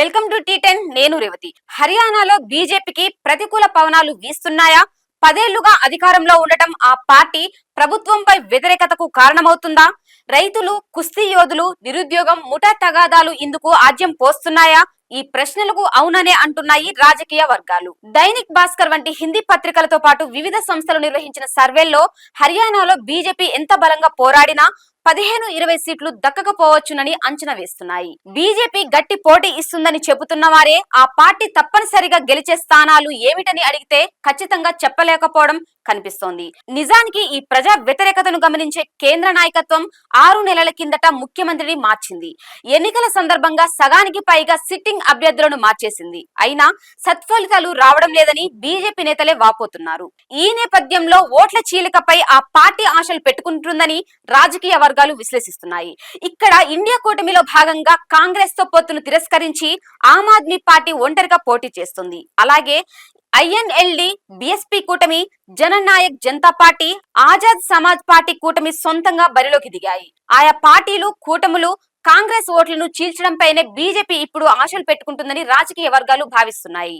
Welcome to టీ10. నేను రేవతి. హర్యానాలో బీజేపీకి ప్రతికూల పవనాలు వీస్తున్నాయా? 10 ఏళ్లుగా అధికారంలో ఉండటం ఆ పార్టీ ప్రభుత్వంపై వ్యతిరేకతకు కారణమవుతుందా? రైతులు, కుస్తీ యోధులు, నిరుద్యోగం, ముఠా తగాదాలు ఇందుకు ఆజ్యం పోస్తున్నాయా? ఈ ప్రశ్నలకు అవుననే అంటున్నాయి రాజకీయ వర్గాలు. దైనిక్ భాస్కర్ వంటి హిందీ పత్రికలతో పాటు వివిధ సంస్థలు నిర్వహించిన సర్వేల్లో హర్యానాలో బీజేపీ ఎంత బలంగా పోరాడినా 15-20 సీట్లు దక్కకపోవచ్చునని అంచనా వేస్తున్నాయి. బీజేపీ గట్టి పోటీ ఇస్తుందని చెబుతున్న వారే ఆ పార్టీ తప్పనిసరిగా గెలిచే స్థానాలు ఏమిటని అడిగితే ఖచ్చితంగా చెప్పలేకపోవడం కనిపిస్తోంది. నిజానికి ఈ ప్రజా వ్యతిరేకతను గమనించే కేంద్ర నాయకత్వం 6 నెలల కిందట ముఖ్యమంత్రిని మార్చింది. ఎన్నికల సందర్భంగా సగానికి పైగా సిట్టింగ్ అభ్యర్థులను మార్చేసింది. అయినా సత్ఫలితాలు రావడం లేదని బీజేపీ నేతలే వాపోతున్నారు. ఈ నేపథ్యంలో ఓట్ల చీలికపై ఆ పార్టీ ఆశలు పెట్టుకుంటుందని రాజకీయ వర్గాలు విశ్లేషిస్తున్నాయి. ఇక్కడ ఇండియా కూటమిలో భాగంగా కాంగ్రెస్ తో పొత్తును తిరస్కరించి ఆమ్ ఆద్మీ పార్టీ ఒంటరిగా పోటీ చేస్తుంది. అలాగే ఐఎన్ఎల్డి, బీఎస్పీ కూటమి, జననాయక్ జనతా పార్టీ, ఆజాద్ సమాజ్ పార్టీ కూటమి సొంతంగా బరిలోకి దిగాయి. ఆయా పార్టీలు, కూటములు కాంగ్రెస్ ఓట్లను చీల్చడంపైనే బీజేపీ ఇప్పుడు ఆశలు పెట్టుకుంటుందని రాజకీయ వర్గాలు భావిస్తున్నాయి.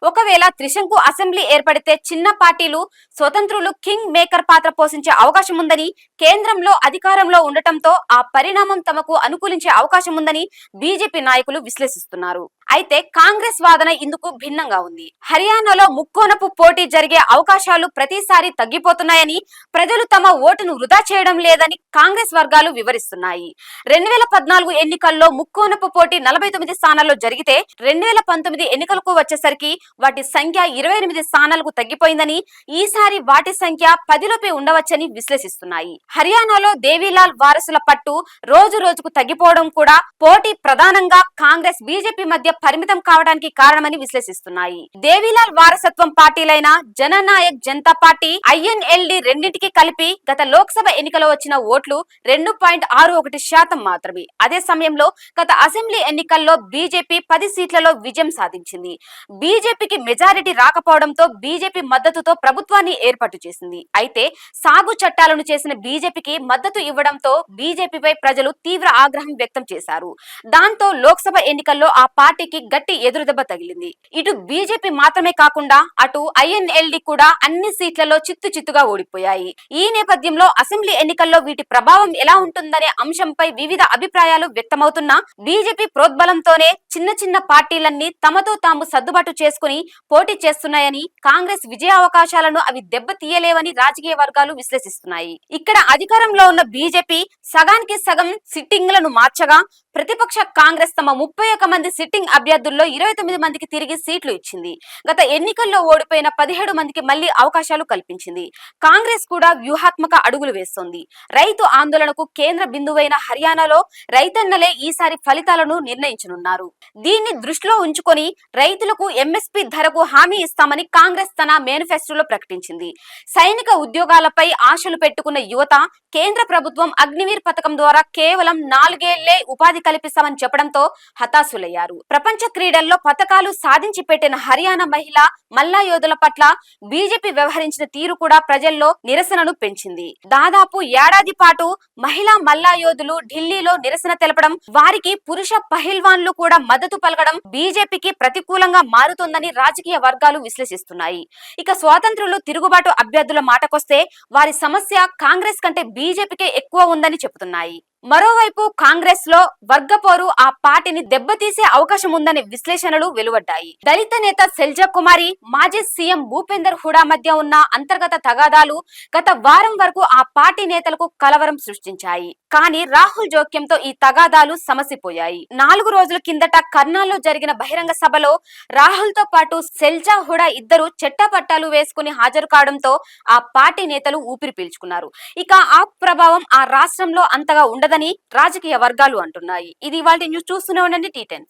ఒకవేళ త్రిశంకు అసెంబ్లీ ఏర్పడితే చిన్న పార్టీలు, స్వతంత్రులు కింగ్ మేకర్ పాత్ర పోషించే అవకాశం ఉందని, కేంద్రంలో అధికారంలో ఉండటంతో ఆ పరిణామం తమకు అనుకూలించే అవకాశం ఉందని బీజేపీ నాయకులు విశ్లేషిస్తున్నారు. అయితే కాంగ్రెస్ వాదన ఇందుకు భిన్నంగా ఉంది. హర్యానాలో ముక్కోనపు పోటీ జరిగే అవకాశాలు ప్రతిసారి తగ్గిపోతున్నాయని, ప్రజలు తమ ఓటును వృధా చేయడం లేదని కాంగ్రెస్ వర్గాలు వివరిస్తున్నాయి. 2014 ఎన్నికల్లో ముక్కోనపు పోటీ 49 స్థానాల్లో జరిగితే 2019 ఎన్నికలకు వచ్చేసరికి వాటి సంఖ్య 28 స్థానాలకు తగ్గిపోయిందని, ఈసారి వాటి సంఖ్య 10లోపే ఉండవచ్చని విశ్లేషిస్తున్నాయి. హర్యానాలో దేవీలాల్ వారసుల పట్టు రోజు రోజుకు తగ్గిపోవడం కూడా పోటీ ప్రధానంగా కాంగ్రెస్, బీజేపీ మధ్య పరిమితం కావడానికి కారణమని విశ్లేషిస్తున్నాయి. దేవీలాల్ వారసత్వం పార్టీలైన జననాయక్ జనతా పార్టీ, ఐఎన్ఎల్డి రెండింటికి కలిపి గత లోక్సభ ఎన్నికలో వచ్చిన ఓట్లు 2.61% మాత్రమే. అదే సమయంలో గత అసెంబ్లీ ఎన్నికల్లో బీజేపీ 10 సీట్లలో విజయం సాధించింది. బీజేపీకి మెజారిటీ రాకపోవడంతో బీజేపీ మద్దతుతో ప్రభుత్వాన్ని ఏర్పాటు చేసింది. అయితే సాగు చట్టాలను చేసిన బీజేపీకి మద్దతు ఇవ్వడంతో బీజేపీపై ప్రజలు తీవ్ర ఆగ్రహం వ్యక్తం చేశారు. దాంతో లోక్సభ ఎన్నికల్లో ఆ పార్టీకి గట్టి ఎదురుదెబ్బ తగిలింది. ఇటు బీజేపీ మాత్రమే కాకుండా అటు ఐఎన్ఎల్డి కూడా అన్ని సీట్లలో చిత్తుగా ఓడిపోయాయి. ఈ నేపథ్యంలో అసెంబ్లీ ఎన్నికల్లో వీటి ప్రభావం ఎలా ఉంటుందనే అంశంపై వివిధ అభిప్రాయాలు వ్యక్తమవుతున్నా బీజేపీ ప్రోద్బలంతోనే చిన్న పార్టీలన్నీ తమతో తాము సర్దుబాటు చేసుకుని పోటీ చేస్తున్నాయని, కాంగ్రెస్ విజయావకాశాలను అవి దెబ్బతీయలేవని రాజకీయ వర్గాలు విశ్లేషిస్తున్నాయి. ఇక్కడ అధికారంలో ఉన్న బీజేపీ సగానికి సగం సిట్టింగ్లను మార్చగా, ప్రతిపక్ష కాంగ్రెస్ తమ 31 మంది సిట్టింగ్ అభ్యర్థుల్లో 29 మందికి తిరిగి సీట్లు ఇచ్చింది. గత ఎన్నికల్లో ఓడిపోయిన 17 మందికి మళ్లీ అవకాశాలు కల్పించింది. కాంగ్రెస్ కూడా వ్యూహాత్మక అడుగులు వేస్తోంది. రైతు ఆందోళనకు కేంద్ర బిందువైన హర్యానాలో రైతన్నలే ఈసారి ఫలితాలను నిర్ణయించనున్నారు. దీన్ని దృష్టిలో ఉంచుకొని రైతులకు ఎంఎస్పీ ధరకు హామీ ఇస్తామని కాంగ్రెస్ తన మేనిఫెస్టోలో ప్రకటించింది. సైనిక ఉద్యోగాలపై ఆశలు పెట్టుకున్న యువత కేంద్ర ప్రభుత్వం అగ్నివీర్ పథకం ద్వారా కేవలం 4 ఏళ్లే ఉపాధి కల్పిస్తామని చెప్పడంతో హతాశులయ్యారు. ప్రపంచ క్రీడల్లో పథకాలు సాధించి పెట్టిన హర్యానా మహిళా మల్లా యోధుల పట్ల బీజేపీ వ్యవహరించిన తీరు కూడా ప్రజల్లో నిరసనను పెంచింది. దాదాపు ఏడాది పాటు మహిళా మల్లా యోధులు ఢిల్లీలో నిరసన తెలపడం, వారికి పురుష పహిల్వాన్లు కూడా మద్దతు పలకడం బీజేపీకి ప్రతికూలంగా మారుతోందని రాజకీయ వర్గాలు విశ్లేషిస్తున్నాయి. ఇక స్వాతంత్రులు, తిరుగుబాటు అభ్యర్థుల మాటకొస్తే వారి సమస్య కాంగ్రెస్ కంటే బీజేపీకే ఎక్కువ ఉందని చెబుతున్నాయి. మరోవైపు కాంగ్రెస్ లో వర్గపోరు ఆ పార్టీని దెబ్బతీసే అవకాశం ఉందనే విశ్లేషణలు వెలువడ్డాయి. దళిత నేత సెల్జా కుమారి, మాజీ సీఎం భూపేందర్ హుడా మధ్య ఉన్న అంతర్గత తగాదాలు గత వారం వరకు ఆ పార్టీ నేతలకు కలవరం సృష్టించాయి. కానీ రాహుల్ జోక్యంతో ఈ తగాదాలు సమసిపోయాయి. 4 రోజుల కిందట కర్నాల్లో జరిగిన బహిరంగ సభలో రాహుల్ తో పాటు సెల్జా, హుడా ఇద్దరు చెట్టపట్టాలు వేసుకుని హాజరు కావడంతో ఆ పార్టీ నేతలు ఊపిరి పీల్చుకున్నారు. ఇక ఆ ప్రభావం ఆ రాష్ట్రంలో అంతగా ఉండదని రాజకీయ వర్గాలు అంటున్నాయి. ఇది ఇవాల్టి న్యూస్. చూస్తూనే ఉండండి టీ10.